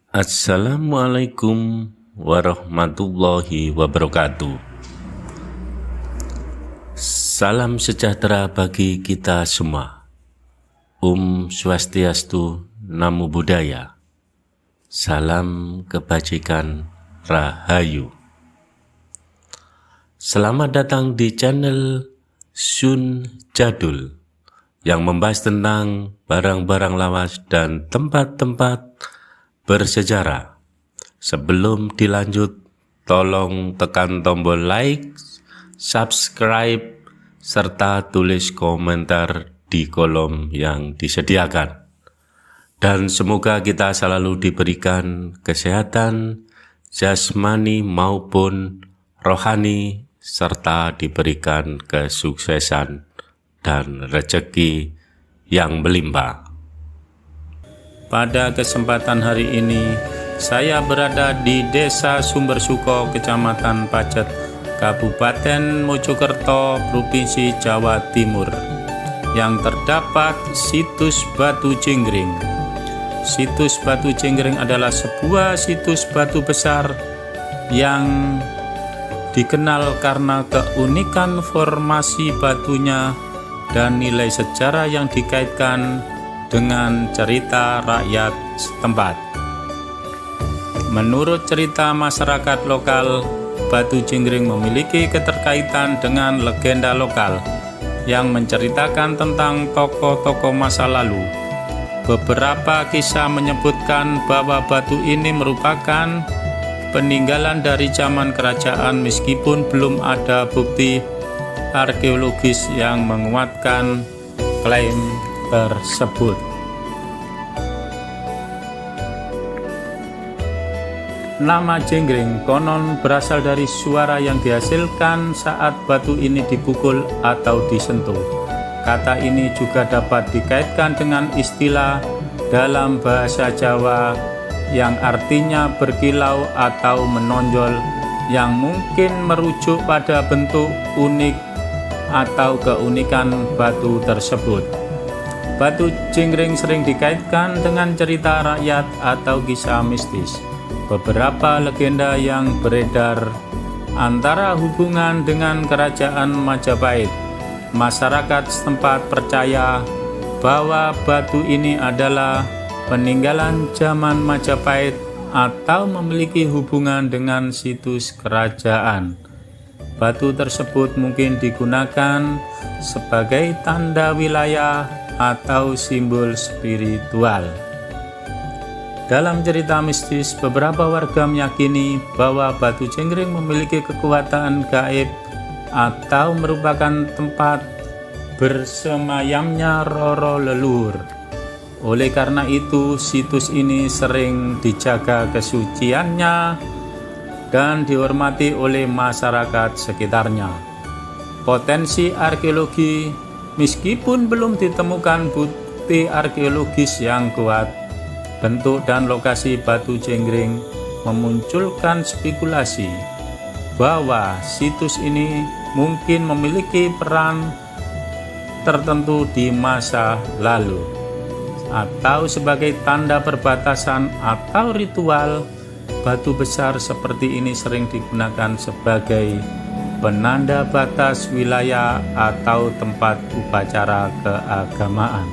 Assalamualaikum warahmatullahi wabarakatuh. Salam sejahtera bagi kita semua. Swastiastu, Namo Buddhaya. Salam kebajikan, Rahayu. Selamat datang di channel Sun Jadul yang membahas tentang barang-barang lawas dan tempat-tempat bersejarah. Sebelum dilanjut, tolong tekan tombol like, subscribe, serta tulis komentar di kolom yang disediakan. Dan semoga kita selalu diberikan kesehatan jasmani maupun rohani, serta diberikan kesuksesan dan rezeki yang melimpah. Pada kesempatan hari ini, saya berada di Desa Sumbersuko, Kecamatan Pacet, Kabupaten Mojokerto, Provinsi Jawa Timur, yang terdapat situs Batu Jenggring. Situs Batu Jenggring adalah sebuah situs batu besar yang dikenal karena keunikan formasi batunya dan nilai sejarah yang dikaitkan dengan cerita rakyat setempat. Menurut cerita masyarakat lokal, Batu Jenggring memiliki keterkaitan dengan legenda lokal yang menceritakan tentang tokoh-tokoh masa lalu. Beberapa kisah menyebutkan bahwa batu ini merupakan peninggalan dari zaman kerajaan meskipun belum ada bukti arkeologis yang menguatkan klaim tersebut. Nama Jenggring konon berasal dari suara yang dihasilkan saat batu ini dipukul atau disentuh. Kata ini juga dapat dikaitkan dengan istilah dalam bahasa Jawa yang artinya berkilau atau menonjol, yang mungkin merujuk pada bentuk unik atau keunikan batu tersebut. Batu Jenggring sering dikaitkan dengan cerita rakyat atau kisah mistis. Beberapa legenda yang beredar antara hubungan dengan kerajaan Majapahit. Masyarakat setempat percaya bahwa batu ini adalah peninggalan zaman Majapahit atau memiliki hubungan dengan situs kerajaan. Batu tersebut mungkin digunakan sebagai tanda wilayah atau simbol spiritual. Dalam cerita mistis, beberapa warga meyakini bahwa Batu Jenggring memiliki kekuatan gaib atau merupakan tempat bersemayamnya roro leluhur. Oleh karena itu, situs ini sering dijaga kesuciannya dan dihormati oleh masyarakat sekitarnya. Potensi arkeologi. Meskipun belum ditemukan bukti arkeologis yang kuat, bentuk dan lokasi Batu Jenggring memunculkan spekulasi bahwa situs ini mungkin memiliki peran tertentu di masa lalu, atau sebagai tanda perbatasan atau ritual. Batu besar seperti ini sering digunakan sebagai penanda batas wilayah atau tempat upacara keagamaan.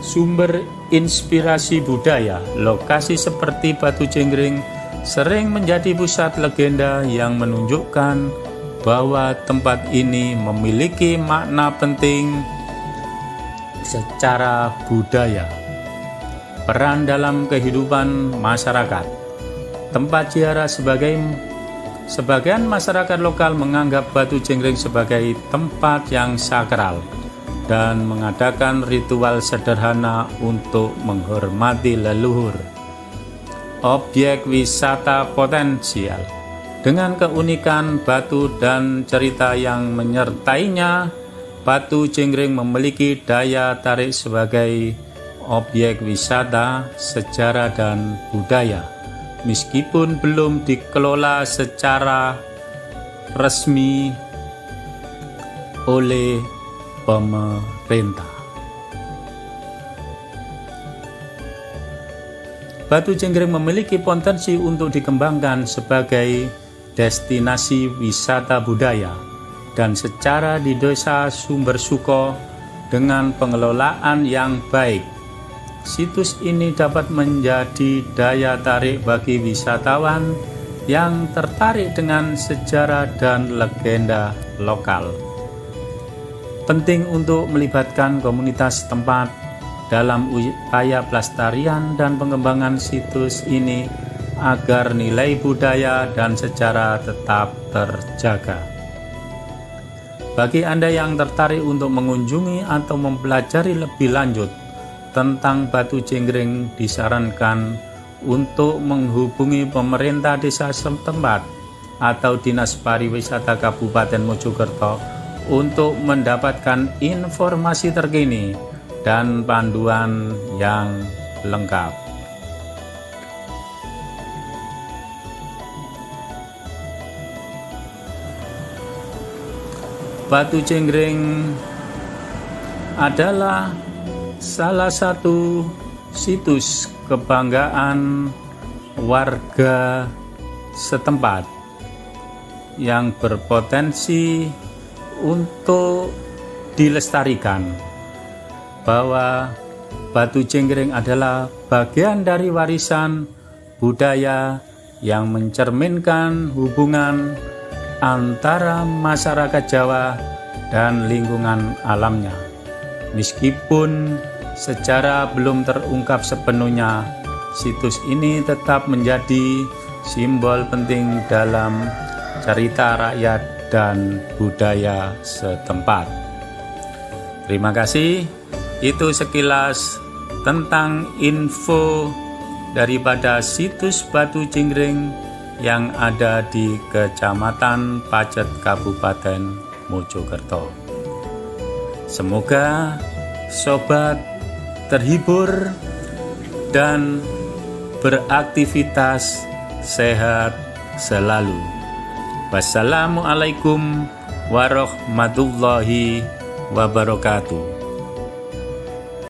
Sumber inspirasi budaya. Lokasi seperti Batu Jenggring sering menjadi pusat legenda yang menunjukkan bahwa tempat ini memiliki makna penting secara budaya. Peran dalam kehidupan masyarakat. Tempat ziarah. Sebagian masyarakat lokal menganggap Batu Jenggring sebagai tempat yang sakral dan mengadakan ritual sederhana untuk menghormati leluhur. Objek wisata potensial. Dengan keunikan batu dan cerita yang menyertainya, Batu Jenggring memiliki daya tarik sebagai objek wisata, sejarah, dan budaya. Meskipun belum dikelola secara resmi oleh pemerintah. Batu Cengkring memiliki potensi untuk dikembangkan sebagai destinasi wisata budaya dan secara di Desa Sumber Suko dengan pengelolaan yang baik. Situs ini dapat menjadi daya tarik bagi wisatawan yang tertarik dengan sejarah dan legenda lokal. Penting untuk melibatkan komunitas tempat dalam upaya pelestarian dan pengembangan situs ini agar nilai budaya dan sejarah tetap terjaga. Bagi Anda yang tertarik untuk mengunjungi atau mempelajari lebih lanjut tentang Batu Cengkring, disarankan untuk menghubungi pemerintah desa setempat atau Dinas Pariwisata Kabupaten Mojokerto untuk mendapatkan informasi terkini dan panduan yang lengkap. Batu Cengkring adalah salah satu situs kebanggaan warga setempat yang berpotensi untuk dilestarikan, bahwa Batu Cengkring adalah bagian dari warisan budaya yang mencerminkan hubungan antara masyarakat Jawa dan lingkungan alamnya. Meskipun sejarah belum terungkap sepenuhnya, situs ini tetap menjadi simbol penting dalam cerita rakyat dan budaya setempat. Terima kasih. Itu sekilas tentang info daripada situs Batu Cengkring yang ada di Kecamatan Pacet, Kabupaten Mojokerto. Semoga sobat terhibur dan beraktivitas sehat selalu. Wassalamualaikum warahmatullahi wabarakatuh.